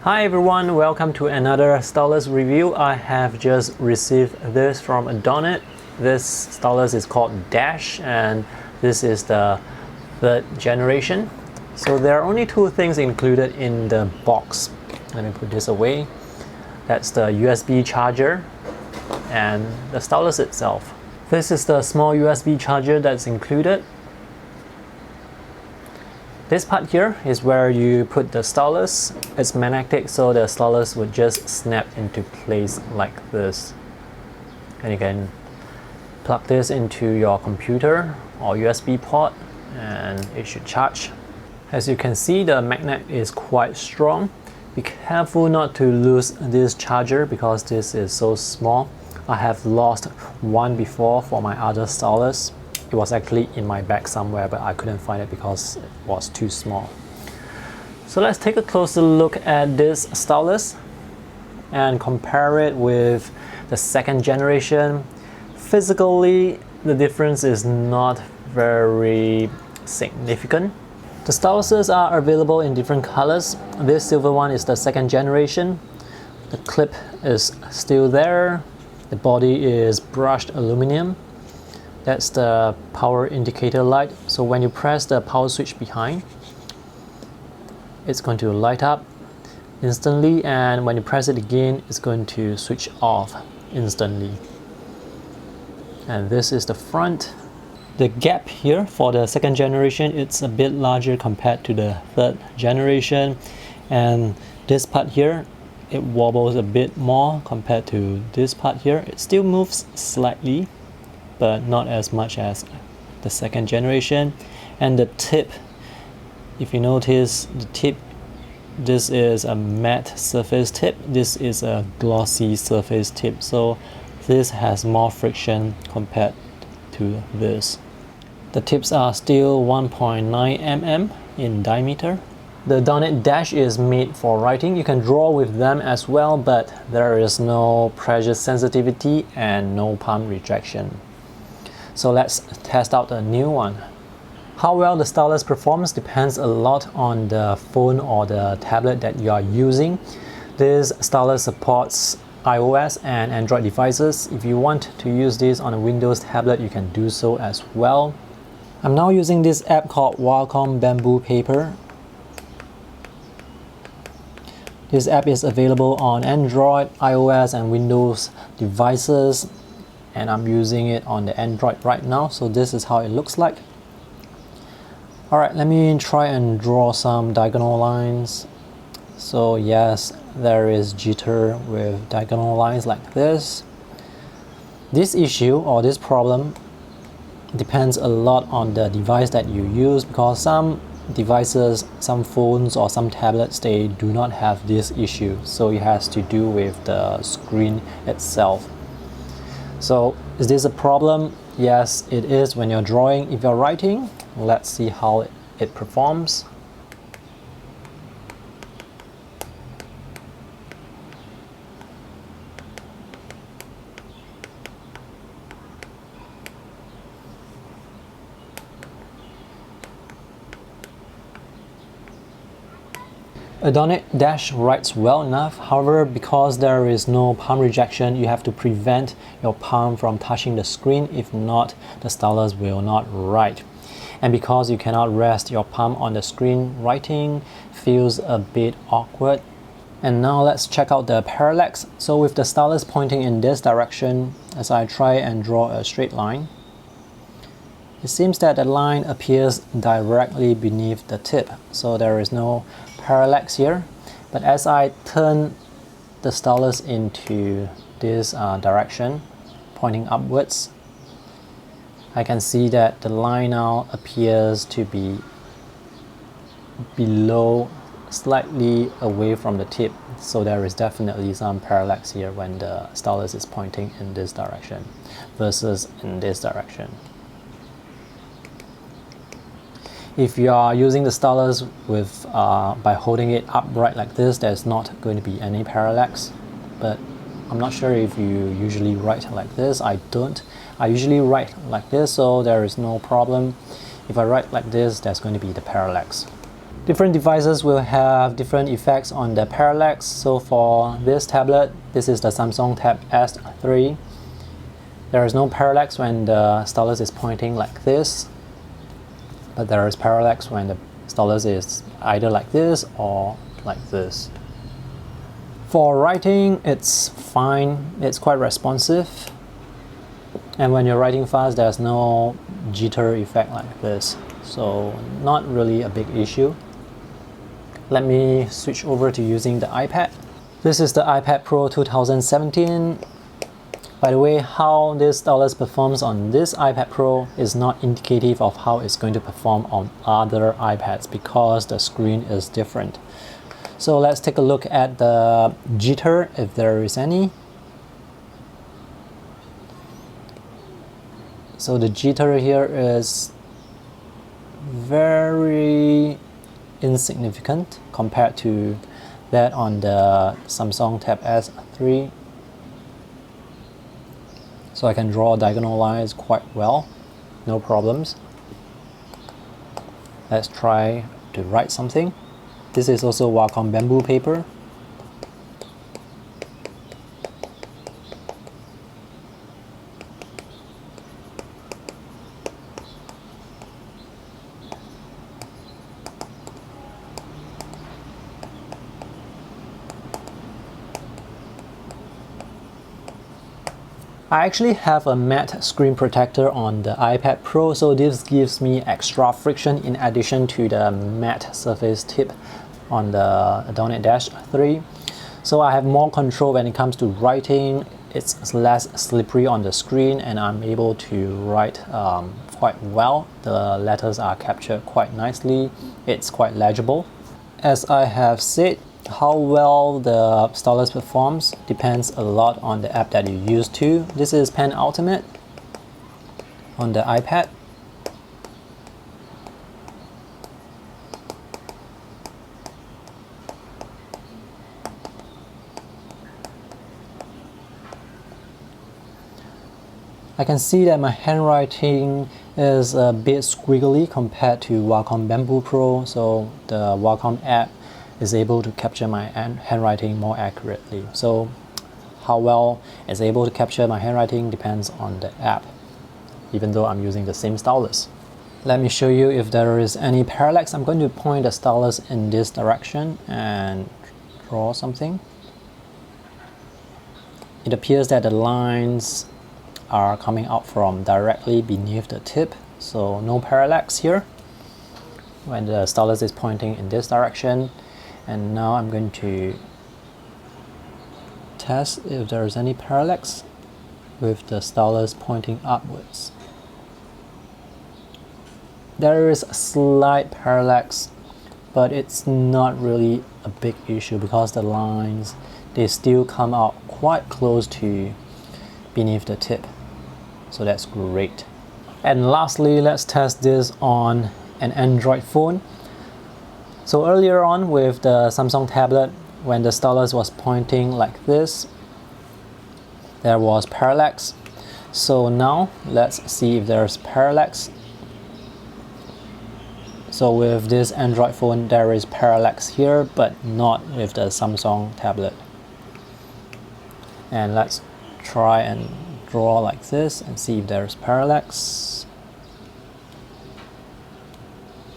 Hi everyone, welcome to another stylus review. I have just received this from Adonit. This stylus is called Dash and this is the third generation. So there are only two things included in the box. Let me put this away. That's the USB charger and the stylus itself. This is the small USB charger that's included. This part here is where you put the stylus. It's magnetic, so the stylus would just snap into place like this. And you can plug this into your computer or USB port and it should charge. As you can see, the magnet is quite strong. Be careful not to lose this charger because this is so small. I have lost one before for my other stylus. It was actually in my bag somewhere, but I couldn't find it because it was too small. So let's take a closer look at this stylus and compare it with the second generation. Physically, the difference is not very significant. The styluses are available in different colors. This silver one is the second generation. The clip is still there. The body is brushed aluminum. That's the power indicator light. So when you press the power switch behind, it's going to light up instantly, and when you press it again, it's going to switch off instantly. And this is the front. The gap here for the second generation, it's a bit larger compared to the third generation. And this part here, it wobbles a bit more compared to this part here. It still moves slightly, but not as much as the second generation. And the tip, if you notice the tip, this is a matte surface tip, this is a glossy surface tip, so this has more friction compared to this. The tips are still 1.9 mm in diameter. The Adonit Dash is made for writing. You can draw with them as well, but there is no pressure sensitivity and no palm rejection. So let's test out the new one. How well the stylus performs depends a lot on the phone or the tablet that you are using. This stylus supports iOS and Android devices. If you want to use this on a Windows tablet, you can do so as well. I'm now using this app called Wacom Bamboo Paper. This app is available on Android, iOS and Windows devices, and I'm using it on the Android right now, so this is how it looks like. Alright, let me try and draw some diagonal lines. So yes, there is jitter with diagonal lines like this. This issue or this problem depends a lot on the device that you use, because some devices, some phones or some tablets, they do not have this issue, so it has to do with the screen itself. So is this a problem? Yes, it is when you're drawing. If you're writing, let's see how it performs. Adonit Dash writes well enough. However, because there is no palm rejection, you have to prevent your palm from touching the screen. If not, the stylus will not write. And because you cannot rest your palm on the screen, writing feels a bit awkward. And now let's check out the parallax. So with the stylus pointing in this direction, as I try and draw a straight line, it seems that the line appears directly beneath the tip, so there is no parallax here. But as I turn the stylus into this direction, pointing upwards, I can see that the line now appears to be below, slightly away from the tip. So there is definitely some parallax here when the stylus is pointing in this direction versus in this direction. If you are using the stylus with by holding it upright like this, there's not going to be any parallax. But I'm not sure if you usually write like this. I don't. I usually write like this, so there is no problem. If I write like this, there's going to be the parallax. Different devices will have different effects on the parallax. So for this tablet, this is the Samsung Tab S3. There is no parallax when the stylus is pointing like this, but there is parallax when the stylus is either like this or like this. For writing, it's fine, it's quite responsive. And when you're writing fast, there's no jitter effect like this. So not really a big issue. Let me switch over to using the iPad. This is the iPad Pro 2017. By the way, how this stylus performs on this iPad Pro is not indicative of how it's going to perform on other iPads because the screen is different. So let's take a look at the jitter, if there is any. So the jitter here is very insignificant compared to that on the Samsung Tab S3. So I can draw diagonal lines quite well, no problems. Let's try to write something. This is also Wacom bamboo paper. I actually have a matte screen protector on the iPad Pro, so this gives me extra friction in addition to the matte surface tip on the Adonit Dash 3. So I have more control when it comes to writing. It's less slippery on the screen and I'm able to write quite well. The letters are captured quite nicely. It's quite legible. As I have said, how well the stylus performs depends a lot on the app that you use too. This is Pen Ultimate on the iPad. I can see that my handwriting is a bit squiggly compared to Wacom Bamboo Pro, so the Wacom app is able to capture my handwriting more accurately. So how well it's able to capture my handwriting depends on the app, even though I'm using the same stylus. Let me show you if there is any parallax. I'm going to point the stylus in this direction and draw something. It appears that the lines are coming out from directly beneath the tip, so no parallax here when the stylus is pointing in this direction. And now I'm going to test if there is any parallax with the stylus pointing upwards. There is a slight parallax, but it's not really a big issue because the lines, they still come out quite close to beneath the tip. So that's great. And lastly, let's test this on an Android phone. So earlier on with the Samsung tablet, when the stylus was pointing like this, there was parallax. So now let's see if there's parallax. So with this Android phone, there is parallax here, but not with the Samsung tablet. And let's try and draw like this and see if there's parallax.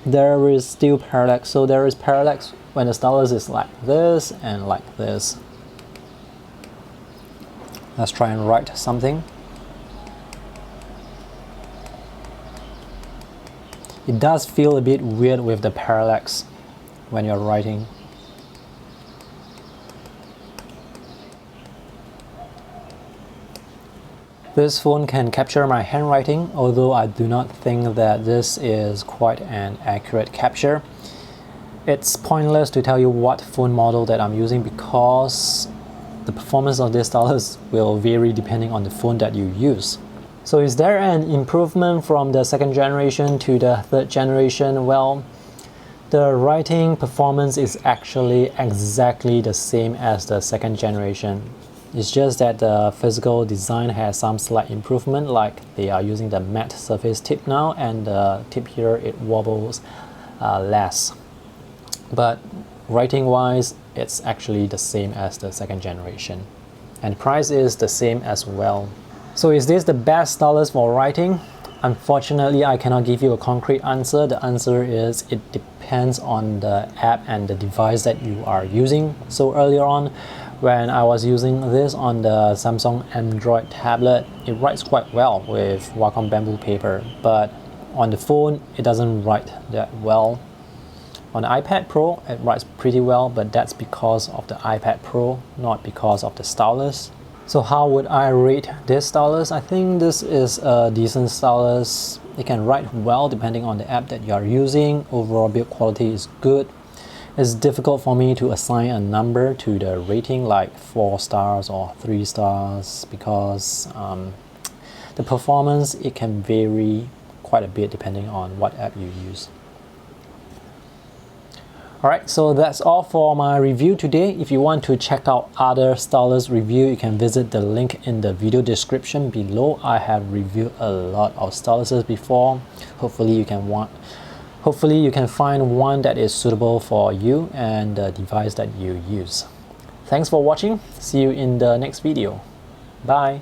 There is still parallax, so there is parallax when the stylus is like this and like this. Let's try and write something. It does feel a bit weird with the parallax when you're writing. This phone can capture my handwriting, although I do not think that this is quite an accurate capture. It's pointless to tell you what phone model that I'm using because the performance of this stylus will vary depending on the phone that you use. So is there an improvement from the second generation to the third generation? Well, the writing performance is actually exactly the same as the second generation. It's just that the physical design has some slight improvement, like they are using the matte surface tip now, and the tip here, it wobbles less. but writing wise it's actually the same as the second generation, and price is the same as well. So is this the best stylus for writing? Unfortunately, I cannot give you a concrete answer. The answer is it depends on the app and the device that you are using. So earlier on, when I was using this on the Samsung Android tablet, it writes quite well with Wacom bamboo paper, but on the phone, it doesn't write that well. On the iPad Pro, it writes pretty well, but that's because of the iPad Pro, not because of the stylus. So how would I rate this stylus? I think this is a decent stylus. It can write well depending on the app that you are using. Overall build quality is good. It's difficult for me to assign a number to the rating like 4 stars or 3 stars because the performance, it can vary quite a bit depending on what app you use. Alright, so that's all for my review today. If you want to check out other stylus review, you can visit the link in the video description below. I have reviewed a lot of styluses before. Hopefully you can find one that is suitable for you and the device that you use. Thanks for watching. See you in the next video. Bye.